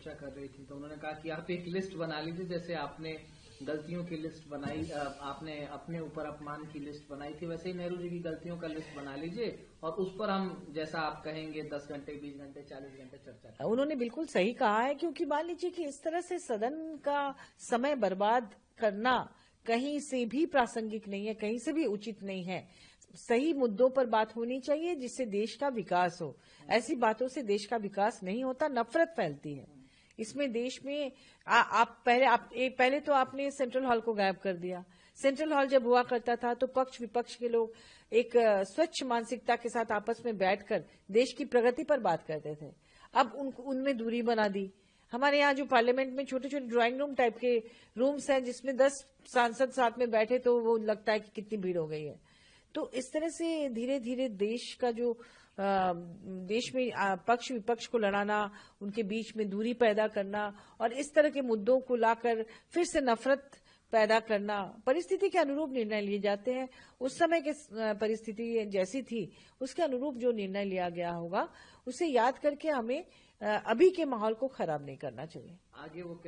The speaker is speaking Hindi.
चर्चा कर रही थी तो उन्होंने कहा कि आप एक लिस्ट बना लीजिए, जैसे आपने गलतियों की लिस्ट बनाई, आपने अपने ऊपर अपमान की लिस्ट बनाई थी, वैसे ही नेहरू जी की गलतियों का लिस्ट बना लीजिए और उस पर हम जैसा आप कहेंगे 10 घंटे 20 घंटे 40 घंटे चर्चा करें। उन्होंने बिल्कुल सही कहा है, क्योंकि मान लीजिए कि इस तरह से सदन का समय बर्बाद करना कहीं से भी प्रासंगिक नहीं है, कहीं से भी उचित नहीं है। सही मुद्दों पर बात होनी चाहिए जिससे देश का विकास हो। ऐसी बातों से देश का विकास नहीं होता, नफरत फैलती है। इसमें देश में पहले तो आपने सेंट्रल हॉल को गायब कर दिया। सेंट्रल हॉल जब हुआ करता था तो पक्ष विपक्ष के लोग एक स्वच्छ मानसिकता के साथ आपस में बैठकर देश की प्रगति पर बात करते थे। अब उनमें दूरी बना दी। हमारे यहाँ जो पार्लियामेंट में छोटे छोटे ड्राइंग रूम टाइप के रूम्स हैं जिसमें 10 सांसद साथ में बैठे तो वो लगता है कि कितनी भीड़ हो गई है। तो इस तरह से धीरे धीरे देश का जो देश में पक्ष विपक्ष को लड़ाना, उनके बीच में दूरी पैदा करना और इस तरह के मुद्दों को लाकर फिर से नफरत पैदा करना, परिस्थिति के अनुरूप निर्णय लिए जाते हैं। उस समय की परिस्थिति जैसी थी उसके अनुरूप जो निर्णय लिया गया होगा उसे याद करके हमें अभी के माहौल को खराब नहीं करना चाहिए। आगे वो